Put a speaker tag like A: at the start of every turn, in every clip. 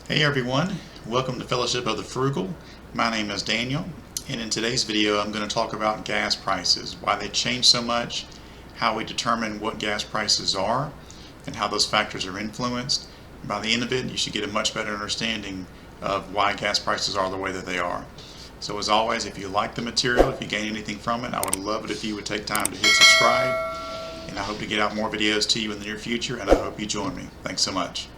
A: Hey everyone, welcome to Fellowship of the Frugal. My name is Daniel, and in today's video I'm going to talk about gas prices, why they change so much, how we determine what gas prices are, and how those factors are influenced. And by the end of it, you should get a much better understanding of why gas prices are the way that they are. So as always, if you like the material, if you gain anything from it, I would love it if you would take time to hit subscribe, and I hope to get out more videos to you in the near future, and I hope you join me. Thanks so much.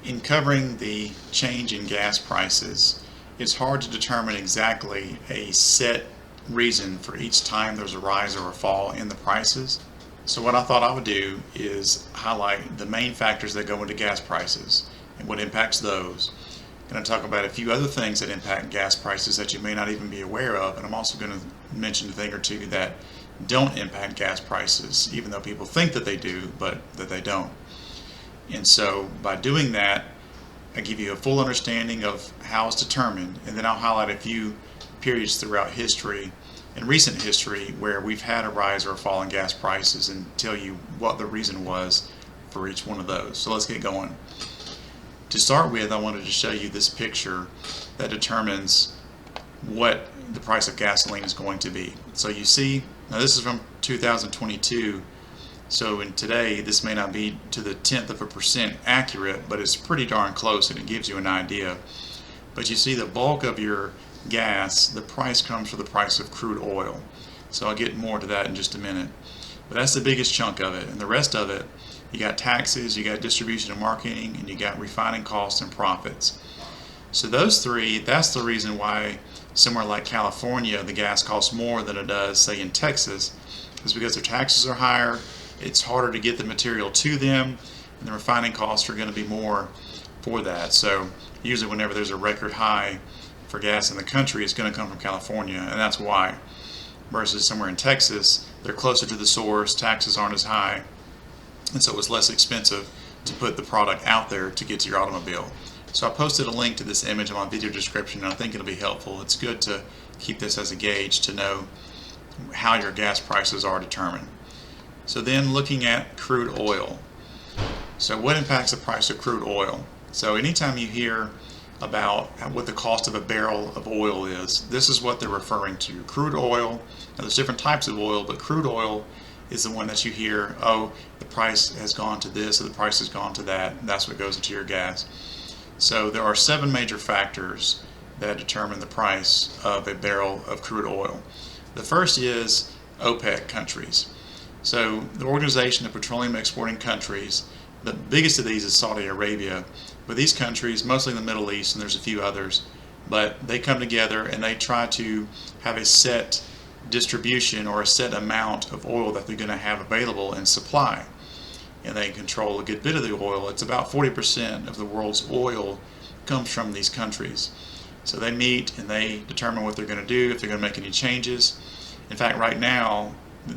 A: In covering the change in gas prices, it's hard to determine exactly a set reason for each time there's a rise or a fall in the prices. So what I thought I would do is highlight the main factors that go into gas prices and what impacts those. I'm going to talk about a few other things that impact gas prices that you may not even be aware of, and I'm also going to mention a thing or two that don't impact gas prices, even though people think that they do, but that they don't. And so by doing that, I give you a full understanding of how it's determined, and then I'll highlight a few periods throughout history and recent history where we've had a rise or a fall in gas prices and tell you what the reason was for each one of those. So let's get going. To start with, I wanted to show you this picture that determines what the price of gasoline is going to be. So you see, now this is from 2022. So in today, this may not be to the 0.1% accurate, but it's pretty darn close and it gives you an idea. But you see the bulk of your gas, the price comes from the price of crude oil. So I'll get more to that in just a minute. But that's the biggest chunk of it. And the rest of it, you got taxes, you got distribution and marketing, and you got refining costs and profits. So those three, that's the reason why somewhere like California, the gas costs more than it does, say, in Texas, is because their taxes are higher. It's harder to get the material to them, and the refining costs are going to be more for that. So usually whenever there's a record high for gas in the country, it's going to come from California, and that's why. Versus somewhere in Texas, they're closer to the source, taxes aren't as high, and so it's less expensive to put the product out there to get to your automobile. So I posted a link to this image in my video description, and I think it'll be helpful. It's good to keep this as a gauge to know how your gas prices are determined. So then looking at crude oil. So what impacts the price of crude oil? So anytime you hear about what the cost of a barrel of oil is, this is what they're referring to. Crude oil, now there's different types of oil, but crude oil is the one that you hear, oh, the price has gone to this or the price has gone to that, and that's what goes into your gas. So there are 7 major factors that determine the price of a barrel of crude oil. The first is OPEC countries. So the Organization of Petroleum Exporting Countries, the biggest of these is Saudi Arabia, but these countries, mostly in the Middle East, and there's a few others, but they come together and they try to have a set distribution or a set amount of oil that they're going to have available in supply. And they control a good bit of the oil. It's about 40% of the world's oil comes from these countries. So they meet and they determine what they're going to do, if they're going to make any changes. In fact, right now,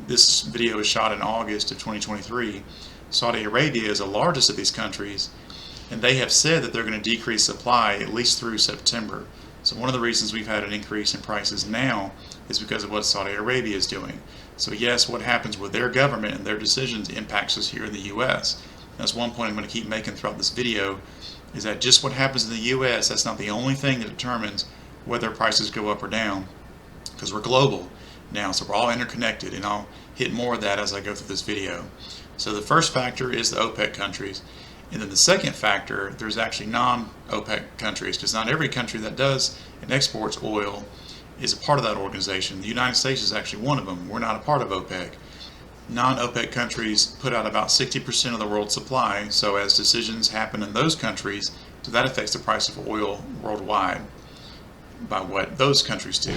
A: this video is shot in August of 2023. Saudi Arabia is the largest of these countries, and they have said that they're going to decrease supply at least through September. So one of the reasons we've had an increase in prices now is because of what Saudi Arabia is doing. So yes, what happens with their government and their decisions impacts us here in the U.S. That's one point I'm going to keep making throughout this video, is that just what happens in the U.S., that's not the only thing that determines whether prices go up or down, because we're global now, so we're all interconnected, and I'll hit more of that as I go through this video. So the first factor is the OPEC countries, and then the second factor, there's actually non-OPEC countries, because not every country that does and exports oil is a part of that organization. The United States is actually one of them. We're not a part of OPEC. Non-OPEC countries put out about 60% of the world's supply, so as decisions happen in those countries, so that affects the price of oil worldwide by what those countries do.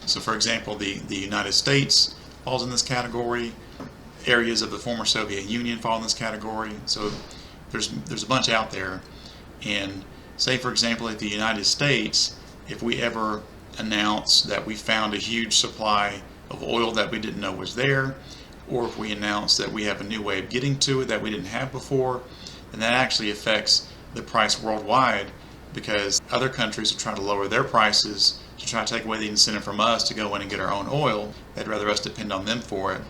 A: So for example, the United States falls in this category. Areas of the former Soviet Union fall in this category. So there's a bunch out there. And say for example, if the United States, if we ever announce that we found a huge supply of oil that we didn't know was there, or if we announce that we have a new way of getting to it that we didn't have before, then that actually affects the price worldwide, because other countries are trying to lower their prices to try to take away the incentive from us to go in and get our own oil. They'd rather us depend on them for it.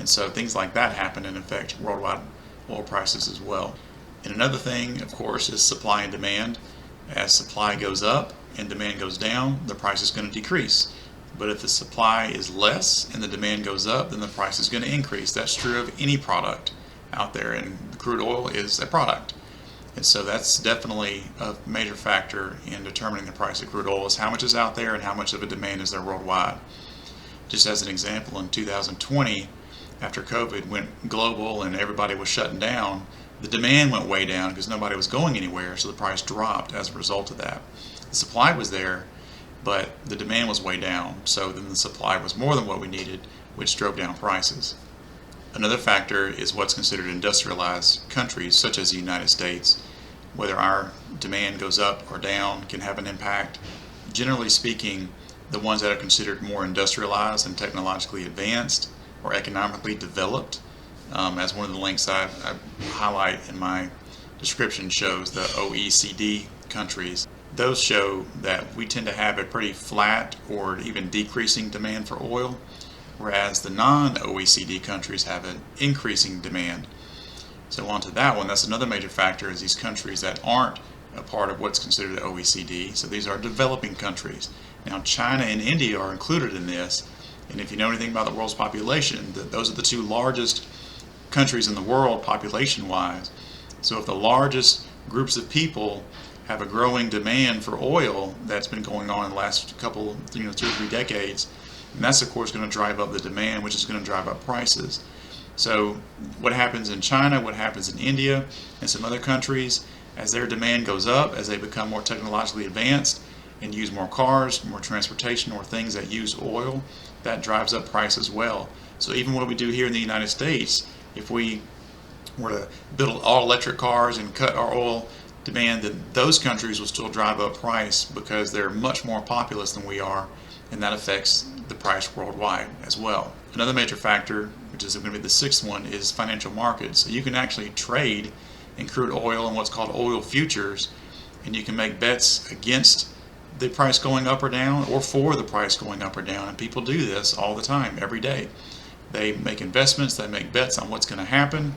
A: And so things like that happen and affect worldwide oil prices as well. And another thing, of course, is supply and demand. As supply goes up and demand goes down, the price is going to decrease. But if the supply is less and the demand goes up, then the price is going to increase. That's true of any product out there, and crude oil is a product. And so that's definitely a major factor in determining the price of crude oil, is how much is out there and how much of a demand is there worldwide. Just as an example, in 2020, after COVID went global and everybody was shutting down, the demand went way down because nobody was going anywhere, so the price dropped as a result of that. The supply was there, but the demand was way down, so then the supply was more than what we needed, which drove down prices. Another factor is what's considered industrialized countries, such as the United States. Whether our demand goes up or down can have an impact. Generally speaking, the ones that are considered more industrialized and technologically advanced or economically developed, as one of the links I highlight in my description shows, the OECD countries. Those show that we tend to have a pretty flat or even decreasing demand for oil, whereas the non-OECD countries have an increasing demand. So on to that one, that's another major factor, is these countries that aren't a part of what's considered the OECD. So these are developing countries. Now China and India are included in this, and if you know anything about the world's population, those are the two largest countries in the world population-wise. So if the largest groups of people have a growing demand for oil that's been going on in the last couple, 2 or 3 decades, and that's of course going to drive up the demand, which is going to drive up prices. So what happens in China, what happens in India and some other countries, as their demand goes up, as they become more technologically advanced and use more cars, more transportation, or things that use oil, that drives up price as well. So even what we do here in the United States, if we were to build all electric cars and cut our oil demand, then those countries will still drive up price because they're much more populous than we are, and that affects the price worldwide as well. Another major factor, which is going to be the sixth one, is financial markets. So you can actually trade in crude oil and what's called oil futures, and you can make bets against the price going up or down, or for the price going up or down, and people do this all the time, every day. They make investments, they make bets on what's going to happen,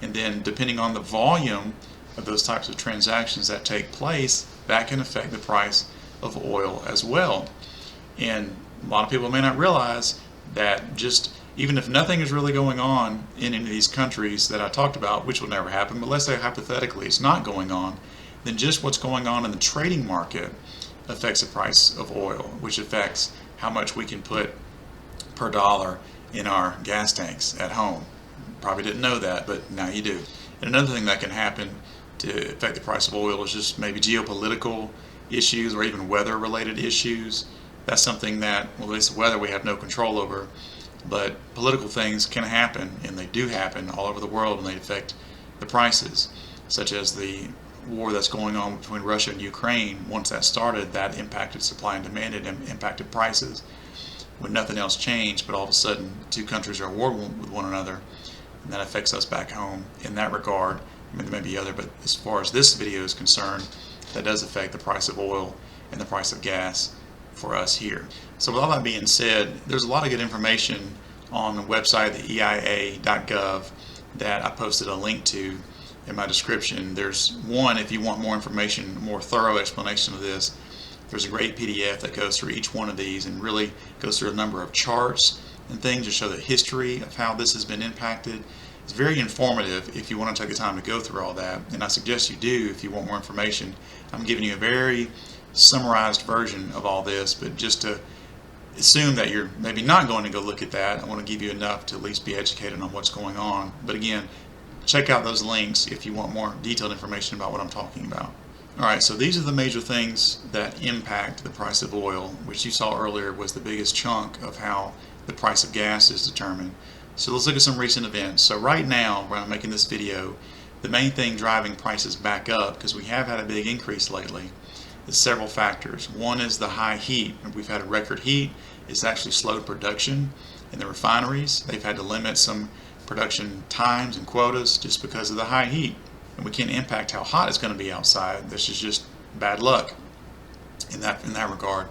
A: and then depending on the volume of those types of transactions that take place, that can affect the price of oil as well. And a lot of people may not realize that just even if nothing is really going on in any of these countries that I talked about, which will never happen, but let's say hypothetically it's not going on, then just what's going on in the trading market affects the price of oil, which affects how much we can put per dollar in our gas tanks at home. Probably didn't know that, but now you do. And another thing that can happen to affect the price of oil is just maybe geopolitical issues or even weather related issues. That's something that, well, at least weather we have no control over, but political things can happen, and they do happen all over the world, and they affect the prices, such as the war that's going on between Russia and Ukraine. Once that started, that impacted supply and demand and impacted prices when nothing else changed, but all of a sudden two countries are at war with one another, and that affects us back home in that regard. I mean, there may be other, but as far as this video is concerned, that does affect the price of oil and the price of gas for us here. So with all that being said, there's a lot of good information on the website, the EIA.gov, that I posted a link to in my description. There's one, if you want more information, more thorough explanation of this, there's a great PDF that goes through each one of these and really goes through a number of charts and things to show the history of how this has been impacted. It's very informative if you want to take the time to go through all that, and I suggest you do if you want more information. I'm giving you a very summarized version of all this, but just to assume that you're maybe not going to go look at that, I want to give you enough to at least be educated on what's going on. But again, check out those links if you want more detailed information about what I'm talking about. Alright, so these are the major things that impact the price of oil, which you saw earlier was the biggest chunk of how the price of gas is determined. So let's look at some recent events. So right now, when I'm making this video, the main thing driving prices back up, because we have had a big increase lately, is several factors. One is the high heat. We've had a record heat. It's actually slowed production in the refineries. They've had to limit some production times and quotas just because of the high heat. And we can't impact how hot it's going to be outside. This is just bad luck in that regard.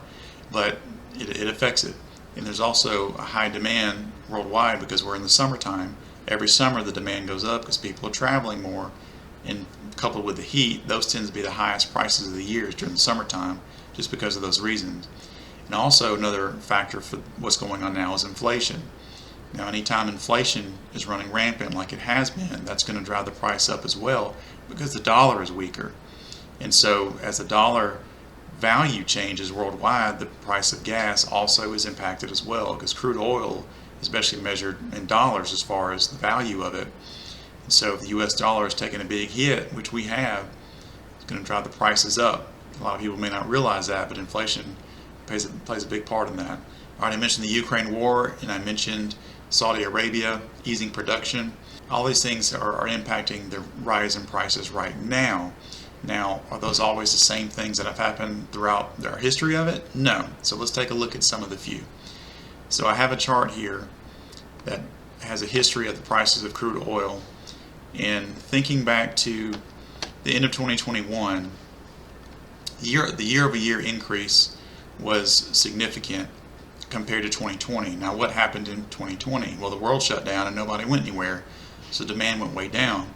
A: But it affects it. And there's also a high demand worldwide because we're in the summertime. Every summer the demand goes up because people are traveling more, and coupled with the heat, those tend to be the highest prices of the years during the summertime, just because of those reasons. And also another factor for what's going on now is inflation. Now, anytime inflation is running rampant like it has been, that's going to drive the price up as well, because the dollar is weaker. And so as the dollar value changes worldwide, the price of gas also is impacted as well, because crude oil is especially measured in dollars as far as the value of it. And so if the US dollar is taking a big hit, which we have, it's going to drive the prices up. A lot of people may not realize that, but inflation plays a big part in that. I already mentioned the Ukraine war, and I mentioned Saudi Arabia easing production. All these things are impacting the rise in prices right now. Now, are those always the same things that have happened throughout our history of it? No. So let's take a look at some of the few. So I have a chart here that has a history of the prices of crude oil. And thinking back to the end of 2021, the year-over-year increase was significant compared to 2020. Now, what happened in 2020? Well, the world shut down and nobody went anywhere, so demand went way down.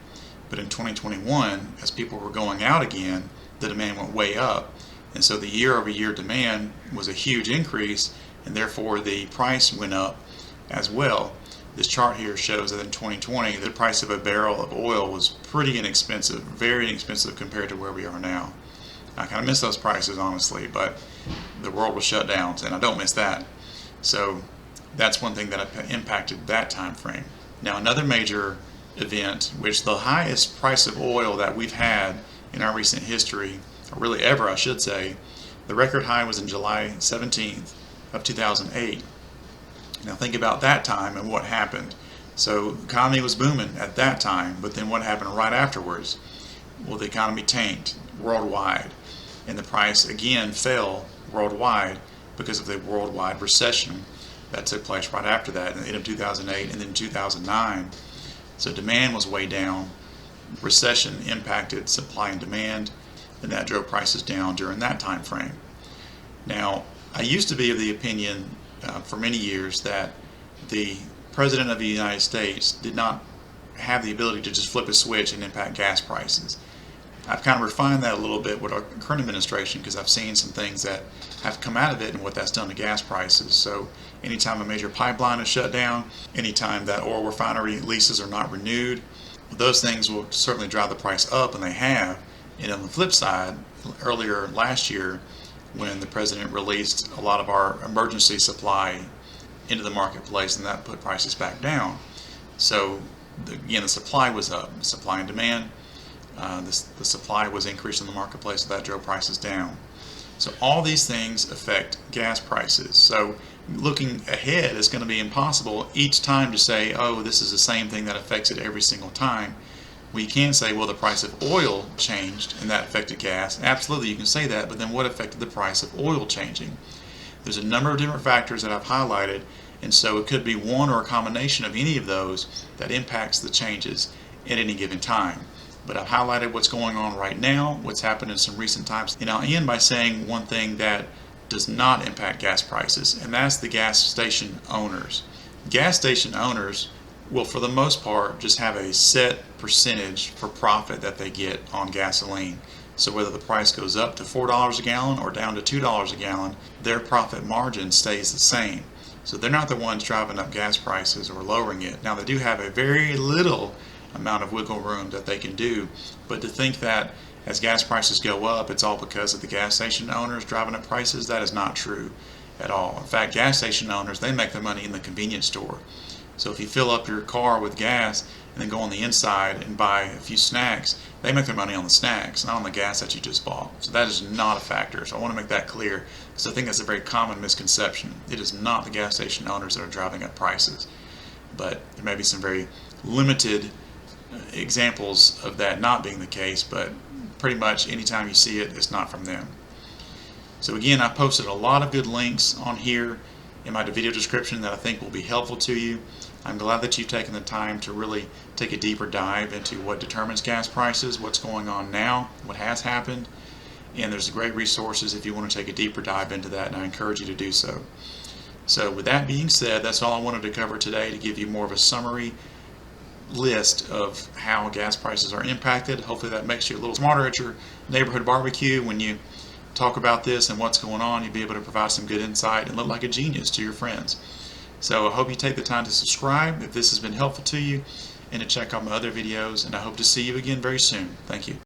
A: But in 2021, as people were going out again, the demand went way up. And so the year-over-year demand was a huge increase, and therefore the price went up as well. This chart here shows that in 2020, the price of a barrel of oil was pretty inexpensive, very inexpensive compared to where we are now. I kind of miss those prices, honestly, but the world was shut down, and I don't miss that. So that's one thing that impacted that time frame. Now, another major event, which the highest price of oil that we've had in our recent history, or really ever I should say, the record high was in July 17th of 2008. Now think about that time and what happened. So the economy was booming at that time, but then what happened right afterwards? Well, the economy tanked worldwide, and the price again fell worldwide because of the worldwide recession that took place right after that in the end of 2008 and then 2009. So demand was way down, recession impacted supply and demand, and that drove prices down during that time frame. Now, I used to be of the opinion for many years that the President of the United States did not have the ability to just flip a switch and impact gas prices. I've kind of refined that a little bit with our current administration, because I've seen some things that have come out of it and what that's done to gas prices. So anytime a major pipeline is shut down, anytime that oil refinery leases are not renewed, those things will certainly drive the price up, and they have. And on the flip side, earlier last year, when the president released a lot of our emergency supply into the marketplace, and that put prices back down. So again, the supply was up, supply and demand. The supply was increased in the marketplace, so that drove prices down. So all these things affect gas prices. So looking ahead, it's going to be impossible each time to say, oh, this is the same thing that affects it every single time. We can say, well, the price of oil changed and that affected gas. Absolutely, you can say that, but then what affected the price of oil changing? There's a number of different factors that I've highlighted, and so it could be one or a combination of any of those that impacts the changes at any given time. But I've highlighted what's going on right now, what's happened in some recent times, and I'll end by saying one thing that does not impact gas prices, and that's the gas station owners. Gas station owners will, for the most part, just have a set percentage for profit that they get on gasoline. So whether the price goes up to $4 a gallon or down to $2 a gallon, their profit margin stays the same. So they're not the ones driving up gas prices or lowering it. Now, they do have a very little amount of wiggle room that they can do, but to think that as gas prices go up, it's all because of the gas station owners driving up prices, that is not true at all. In fact, gas station owners, they make their money in the convenience store. So if you fill up your car with gas and then go on the inside and buy a few snacks, they make their money on the snacks, not on the gas that you just bought. So that is not a factor. So I want to make that clear, because I think that's a very common misconception. It is not the gas station owners that are driving up prices. But there may be some very limited examples of that not being the case, but pretty much anytime you see it, it's not from them. So again, I posted a lot of good links on here in my video description that I think will be helpful to you. I'm glad that you've taken the time to really take a deeper dive into what determines gas prices, what's going on now, what has happened, and there's great resources if you want to take a deeper dive into that, and I encourage you to do so. So with that being said, that's all I wanted to cover today, to give you more of a summary list of how gas prices are impacted. Hopefully that makes you a little smarter at your neighborhood barbecue. When you talk about this and what's going on, you'll be able to provide some good insight and look like a genius to your friends. So I hope you take the time to subscribe if this has been helpful to you, and to check out my other videos, and I hope to see you again very soon. Thank you.